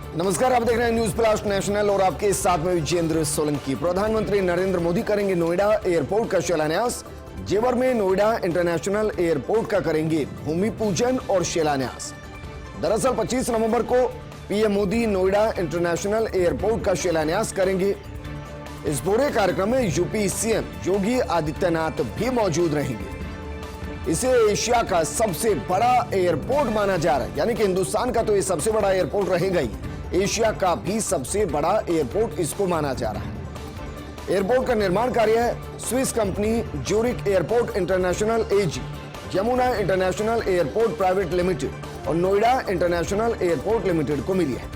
नमस्कार, आप देख रहे हैं न्यूज प्लस नेशनल और आपके साथ में विजेंद्र सोलंकी। प्रधानमंत्री नरेंद्र मोदी करेंगे नोएडा एयरपोर्ट का शिलान्यास। जेवर में नोएडा इंटरनेशनल एयरपोर्ट का करेंगे भूमि पूजन और शिलान्यास। दरअसल 25 नवंबर को PM Modi Noida international airport का शिलान्यास करेंगे। इस पूरे कार्यक्रम में यूपी सीएम योगी आदित्यनाथ भी मौजूद रहेंगे। इसे एशिया का सबसे बड़ा एयरपोर्ट माना जा रहा है, यानी कि हिंदुस्तान का तो ये सबसे बड़ा एयरपोर्ट रहेगा ही, एशिया का भी सबसे बड़ा एयरपोर्ट इसको माना जा रहा है। एयरपोर्ट का निर्माण कार्य Swiss company Zurich airport international AG, Yamuna international airport private limited और नोएडा इंटरनेशनल एयरपोर्ट लिमिटेड को मिली है।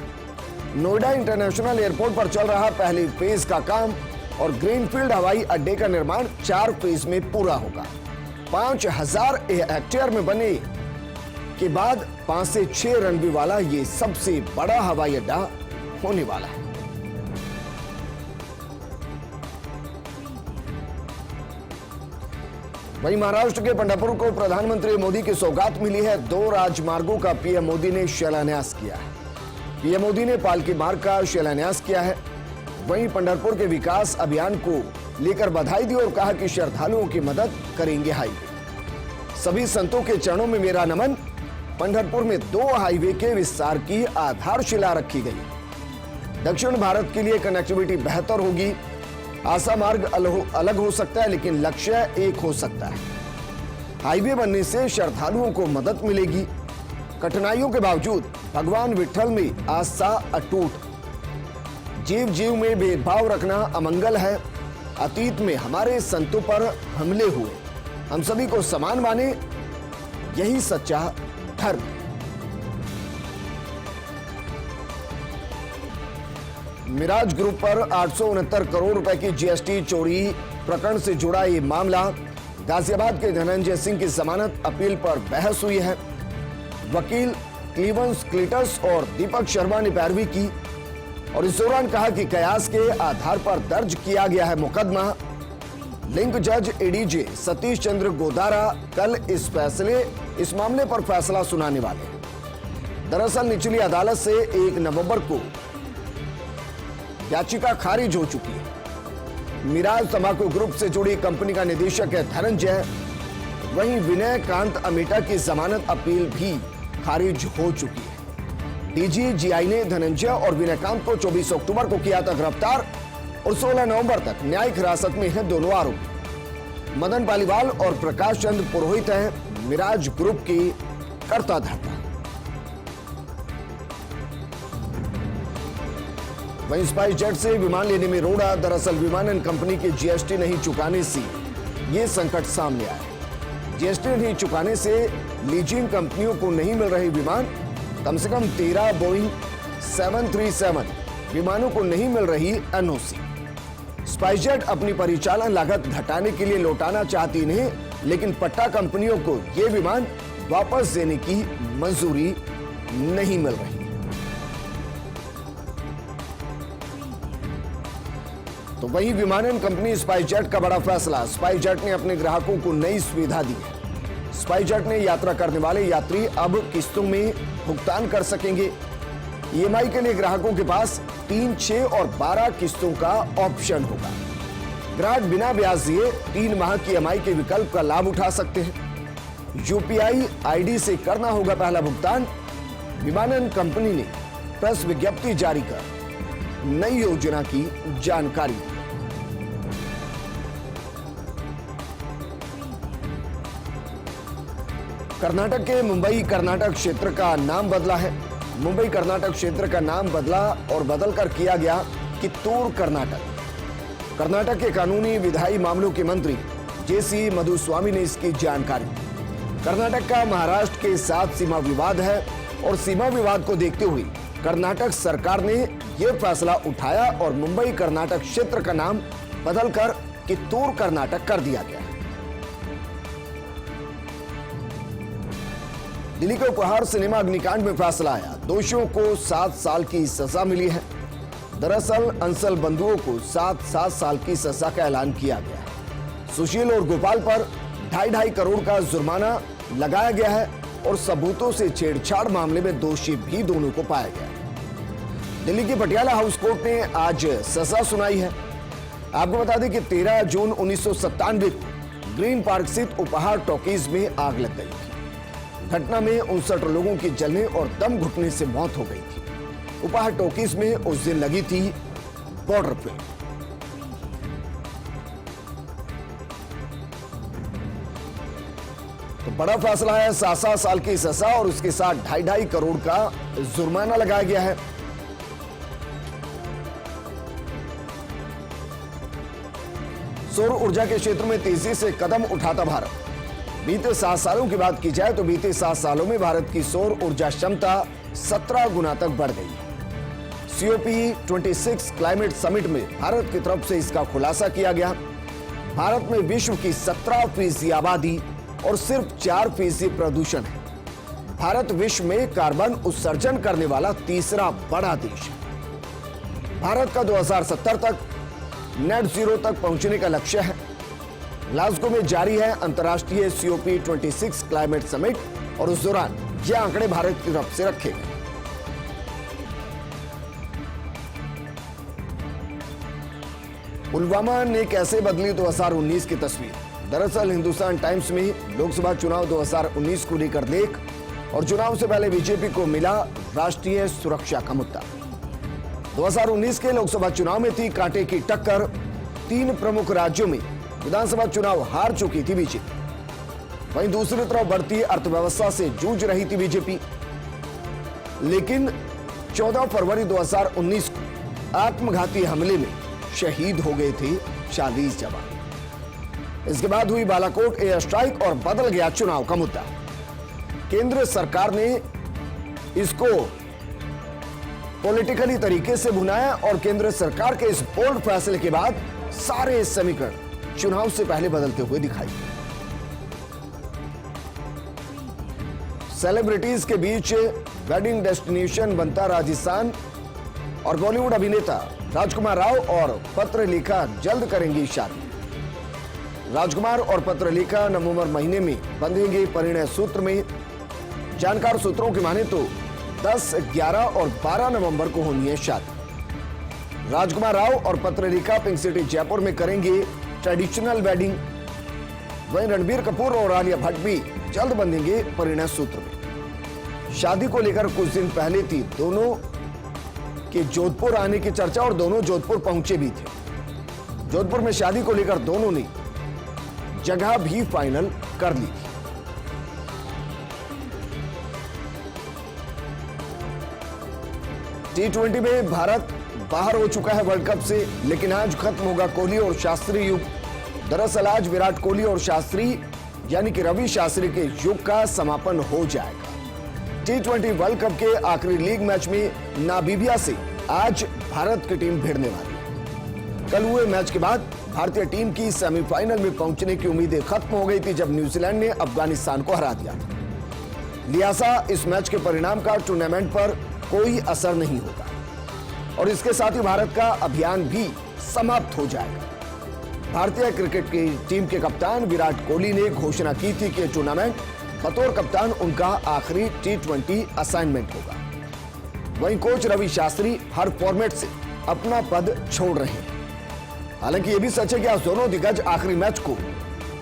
नोएडा इंटरनेशनल एयरपोर्ट पर चल रहा पहले फेज का काम और ग्रीनफील्ड हवाई अड्डे का निर्माण 4 फेज में पूरा होगा। 5000 हेक्टेयर में बने के बाद 5 से 6 रनवे वाला ये सबसे बड़ा हवाई अड्डा होने वाला है। वहीं महाराष्ट्र के पंढरपुर को प्रधानमंत्री मोदी की सौगात मिली है। 2 राजमार्गों का पीएम मोदी ने शिलान्यास किया है। पीएम मोदी ने पालकी मार्ग का शिलान्यास किया है। वहीं पंढरपुर के विकास अभियान को लेकर बधाई दी और कहा कि श्रद्धालुओं की मदद करेंगे हाईवे। सभी संतों के चरणों में मेरा नमन। पंढरपुर में 2 हाईवे के विस्तार की आधारशिला रखी गई। दक्षिण भारत के लिए कनेक्टिविटी बेहतर होगी। आसा मार्ग अलग हो सकता है, लेकिन लक्ष्य एक हो सकता है। हाईवे बनने से श्रद्धालुओं को मदद मिलेगी। कठिनाइयों के बावजूद भगवान विट्ठल में आस्था अटूट। जीव जीव में भेदभाव रखना अमंगल है। अतीत में हमारे संतों पर हमले हुए, हम सभी को समान माने, यही सच्चा धर्म। मिराज ग्रुप पर 869 करोड़ रुपए की जीएसटी चोरी प्रकरण से जुड़ा ये मामला। गाजियाबाद के धनंजय सिंह की जमानत अपील पर बहस हुई है। वकील क्लीवंस क्लीटस और दीपक शर्मा ने पैरवी की और इस दौरान कहा कि कयास के आधार पर दर्ज किया गया है मुकदमा। लिंक जज एडीजे सतीश चंद्र गोदारा कल इस मामले पर फैसला सुनाने वाले हैं। दरअसल निचली अदालत से 1 नवंबर को याचिका खारिज हो चुकी है। मिराज तंबाकू ग्रुप से जुड़ी कंपनी का निदेशक है धनंजय। वहीं विनय कांत अमेटा की जमानत अपील भी खारिज हो चुकी है। डीजीजीआई ने धनंजय और विनय कांत को 24 अक्टूबर को किया था गिरफ्तार और 16 नवंबर तक न्यायिक हिरासत में है दोनों आरोपी। मदन पालीवाल और प्रकाश चंद्र पुरोहित हैं मिराज ग्रुप की कर्ता धर्ता। वहीं स्पाइस जेट से विमान लेने में रोड़ा। दरअसल विमानन कंपनी की जीएसटी नहीं चुकाने से यह संकट सामने आया। जीएसटी नहीं चुकाने से लीजिंग कंपनियों को नहीं मिल रहे विमान। कम से कम 13 बोइंग 737 विमानों को नहीं मिल रही एनओसी। स्पाइसजेट अपनी परिचालन लागत घटाने के लिए लौटाना चाहती नहीं, लेकिन पट्टा कंपनियों को ये विमान वापस देने की मंजूरी नहीं मिल रही। तो वहीं विमानन कंपनी स्पाइसजेट का बड़ा फैसला। स्पाइसजेट ने अपने ग्राहकों को नई सुविधा दी है। स्पाइसजेट ने यात्रा करने वाले यात्री अब किस्तों में भुगतान कर सकेंगे। ईएमआई के लिए ग्राहकों के पास 3, 6 और 12 किस्तों का ऑप्शन होगा। ग्राहक बिना ब्याज दिए 3 माह की ईएमआई के विकल्प का लाभ उठा सकते हैं। यूपीआई आईडी से करना होगा पहला भुगतान। विमानन कंपनी ने प्रेस विज्ञप्ति जारी कर नई योजना की जानकारी दी। कर्नाटक के मुंबई कर्नाटक क्षेत्र का नाम बदला है। मुंबई कर्नाटक क्षेत्र का नाम बदला और बदलकर किया गया कित्तूर कर्नाटक। कर्नाटक के कानूनी विधायी मामलों के मंत्री जेसी मधुस्वामी ने इसकी जानकारी दी। कर्नाटक का महाराष्ट्र के साथ सीमा विवाद है और सीमा विवाद को देखते हुए कर्नाटक सरकार ने यह फैसला उठाया और मुंबई कर्नाटक क्षेत्र का नाम बदलकर कित्तूर कर्नाटक कर दिया गया। दिल्ली के उपहार सिनेमा अग्निकांड में फैसला आया। दोषियों को 7 साल की सजा मिली है। दरअसल अंसल बंधुओं को 7 साल की सजा का ऐलान किया गया है। सुशील और गोपाल पर 2.5 करोड़ का जुर्माना लगाया गया है और सबूतों से छेड़छाड़ मामले में दोषी भी दोनों को पाया गया। दिल्ली की पटियाला हाउस कोर्ट ने आज सजा सुनाई है। आपको बता दें कि 13 जून 1997 को ग्रीन पार्क स्थित उपहार टॉकीज में आग लग गई थी। घटना में 59 लोगों की जलने और दम घुटने से मौत हो गई थी। उपहार टॉकीज में उस दिन लगी थी बॉर्डर फिल्म। तो बड़ा फैसला है, 7 साल की सजा और उसके साथ 2.5 करोड़ का जुर्माना लगाया गया है। सौर ऊर्जा के क्षेत्र में तेजी से कदम उठाता भारत। बीते 7 सालों की बात की जाए तो बीते 7 सालों में भारत की सौर ऊर्जा क्षमता 17 गुना तक बढ़ गई है। COP26 क्लाइमेट समिट में भारत की तरफ से इसका खुलासा किया गया। भारत में विश्व की 17% आबादी और सिर्फ 4% प्रदूषण है। भारत विश्व में कार्बन उत्सर्जन करने वाला तीसरा बड़ा देश है। भारत का 2070 तक नेट जीरो तक पहुंचने का लक्ष्य है। ग्लासगो में जारी है अंतर्राष्ट्रीय COP26 क्लाइमेट समिट और उस दौरान ये आंकड़े भारत की तरफ से रखे गए। पुलवामा ने कैसे बदली 2019 की तस्वीर। दरअसल हिंदुस्तान टाइम्स में लोकसभा चुनाव 2019 को लेकर लेख और चुनाव से पहले बीजेपी को मिला राष्ट्रीय सुरक्षा का मुद्दा। 2019 के लोकसभा चुनाव में थी कांटे की टक्कर। 3 प्रमुख राज्यों में विधानसभा चुनाव हार चुकी थी बीजेपी। वहीं दूसरी तरफ बढ़ती अर्थव्यवस्था से जूझ रही थी बीजेपी। लेकिन 14 फरवरी 2019 को आत्मघाती हमले में शहीद हो गए थे 40 जवान। इसके बाद हुई बालाकोट एयर स्ट्राइक और बदल गया चुनाव का मुद्दा। केंद्र सरकार ने इसको पॉलिटिकली तरीके से भुनाया और केंद्र सरकार के इस बोल्ड फैसले के बाद सारे समीकरण चुनाव से पहले बदलते हुए दिखाई। सेलिब्रिटीज के बीच वेडिंग डेस्टिनेशन बनता राजस्थान और बॉलीवुड अभिनेता राजकुमार राव और पत्रलेखा जल्द करेंगी शादी। राजकुमार और पत्रलेखा नवंबर महीने में बंधेंगे परिणय सूत्र में। जानकार सूत्रों की माने तो 10, 11 और 12 नवंबर को होनी है शादी। राजकुमार राव और पत्रलेखा पिंक सिटी जयपुर में करेंगे ट्रेडिशनल वेडिंग। वहीं रणबीर कपूर और आलिया भट्ट भी जल्द बंधेंगे परिणय सूत्र में। शादी को लेकर कुछ दिन पहले थी दोनों के जोधपुर आने की चर्चा और दोनों जोधपुर पहुंचे भी थे। जोधपुर में शादी को लेकर दोनों ने जगह भी फाइनल कर ली थी। T20 में भारत बाहर हो चुका है वर्ल्ड कप से, लेकिन आज खत्म होगा कोहली और शास्त्री युग। दरअसल आज विराट कोहली और शास्त्री यानी कि रवि शास्त्री के युग का समापन हो जाएगा। T20 वर्ल्ड कप के आखिरी लीग मैच में नामीबिया से आज भारत की टीम भिड़ने वाली है। कल हुए मैच के बाद भारतीय टीम की सेमीफाइनल में पहुंचने की उम्मीदें खत्म हो गई थी जब न्यूजीलैंड ने अफगानिस्तान को हरा दिया था। लिहाजा इस मैच के परिणाम का टूर्नामेंट पर कोई असर नहीं होगा और इसके साथ ही भारत का अभियान भी समाप्त हो जाएगा। भारतीय क्रिकेट की टीम के कप्तान विराट कोहली ने घोषणा की थी कि टूर्नामेंट बतौर कप्तान उनका आखिरी T20 असाइनमेंट होगा। वहीं कोच रवि शास्त्री हर फॉर्मेट से अपना पद छोड़ रहे हैं। हालांकि यह भी सच है कि आज दोनों दिग्गज आखिरी मैच को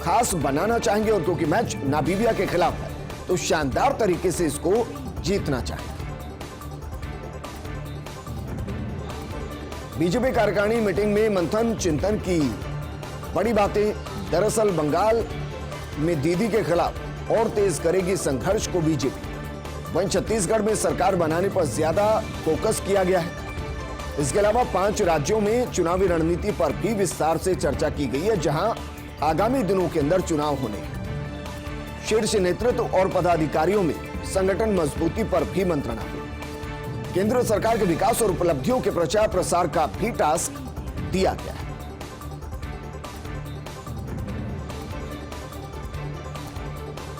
खास बनाना चाहेंगे और क्योंकि मैच नामीबिया के खिलाफ है तो शानदार तरीके से इसको जीतना चाहेंगे। बीजेपी कार्यकारिणी मीटिंग में मंथन चिंतन की बड़ी बातें। दरअसल बंगाल में दीदी के खिलाफ और तेज करेगी संघर्ष को बीजेपी। वहीं छत्तीसगढ़ में सरकार बनाने पर ज्यादा फोकस किया गया है। इसके अलावा 5 राज्यों में चुनावी रणनीति पर भी विस्तार से चर्चा की गई है, जहां आगामी दिनों के अंदर चुनाव होने हैं। शीर्ष नेतृत्व और पदाधिकारियों में संगठन मजबूती पर भी मंत्रणा हुई। केंद्र सरकार के विकास और उपलब्धियों के प्रचार प्रसार का भी टास्क दिया गया है।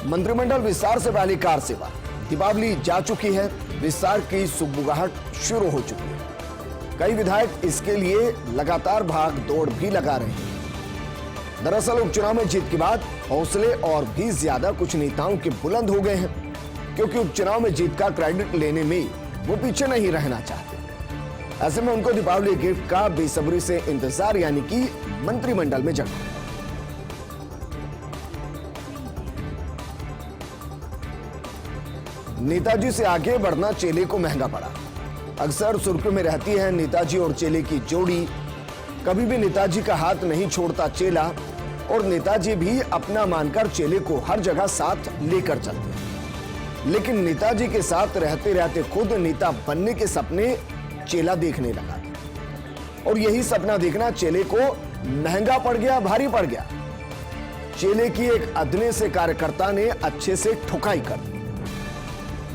मंत्रिमंडल विस्तार से पहले कार सेवा दीपावली जा चुकी है। विस्तार की सुगबुगाहट शुरू हो चुकी है। कई विधायक इसके लिए लगातार भाग दौड़ भी लगा रहे हैं। दरअसल उपचुनाव में जीत के बाद हौसले और भी ज्यादा कुछ नेताओं के बुलंद हो गए हैं, क्योंकि उपचुनाव में जीत का क्रेडिट लेने में वो पीछे नहीं रहना चाहते। ऐसे में उनको दीपावली गिफ्ट का बेसब्री से इंतजार, यानी कि मंत्रिमंडल में जगह। नेताजी से आगे बढ़ना चेले को महंगा पड़ा। अक्सर सुर्खियों में रहती है नेताजी और चेले की जोड़ी। कभी भी नेताजी का हाथ नहीं छोड़ता चेला, और नेताजी भी अपना मानकर चेले को हर जगह साथ लेकर चलते हैं। लेकिन नेताजी के साथ रहते रहते खुद नेता बनने के सपने चेला देखने लगा था, और यही सपना देखना चेले को महंगा पड़ गया, भारी पड़ गया। चेले की एक अदने से कार्यकर्ता ने अच्छे से ठुकाई कर दी।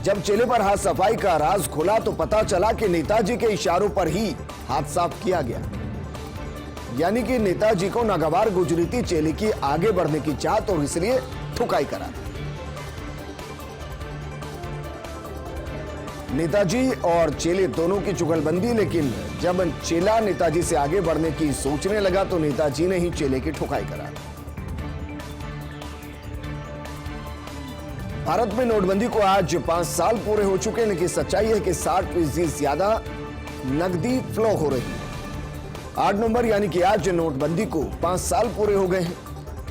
जब चेले पर हाथ सफाई का राज खुला तो पता चला कि नेताजी के इशारों पर ही हाथ साफ किया गया, यानी कि नेताजी को नागवार गुजरी थी चेले की आगे बढ़ने की चाहत, और इसलिए ठुकाई करा। नेताजी और चेले दोनों की चुगलबंदी, लेकिन जब चेला नेताजी से आगे बढ़ने की सोचने लगा तो नेताजी ने ही चेले की ठुकाई करा। भारत में नोटबंदी को आज 5 साल पूरे हो चुके हैं, लेकिन सच्चाई है कि 60% ज्यादा नकदी फ्लो हो रही है। 8 नवंबर यानी कि आज नोटबंदी को 5 साल पूरे हो गए हैं।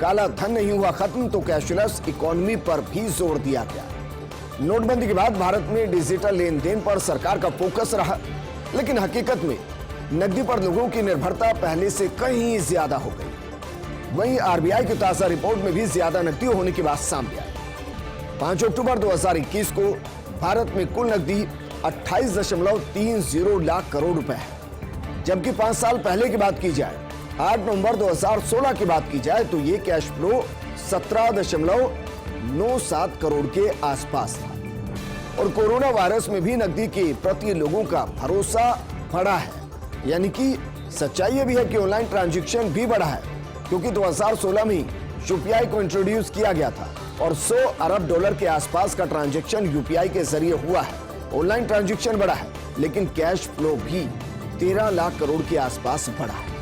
काला धन नहीं हुआ खत्म तो कैशलेस इकोनॉमी पर भी जोर दिया गया। नोटबंदी के बाद भारत में डिजिटल लेन देन पर सरकार का फोकस रहा, लेकिन हकीकत में नकदी पर लोगों की निर्भरता पहले से कहीं ज्यादा हो गई। वहीं आरबीआई की ताजा रिपोर्ट में भी ज्यादा नकदी होने की बात सामने आई। 5 अक्टूबर 2021 को भारत में कुल नकदी 28.30 लाख करोड़ रुपए है, जबकि 5 साल पहले की बात की जाए, 8 नवंबर 2016 की बात की जाए तो ये कैश फ्लो 17.97 करोड़ के आसपास था। और कोरोना वायरस में भी नकदी के प्रति लोगों का भरोसा बढ़ा है, यानी कि सच्चाई ये भी है कि ऑनलाइन ट्रांजैक्शन भी बढ़ा है, क्योंकि 2016 में यूपीआई को इंट्रोड्यूस किया गया था और 100 अरब डॉलर के आसपास का ट्रांजैक्शन यूपीआई के जरिए हुआ है। ऑनलाइन ट्रांजैक्शन बढ़ा है, लेकिन कैश फ्लो भी 13 लाख करोड़ के आसपास बढ़ा है।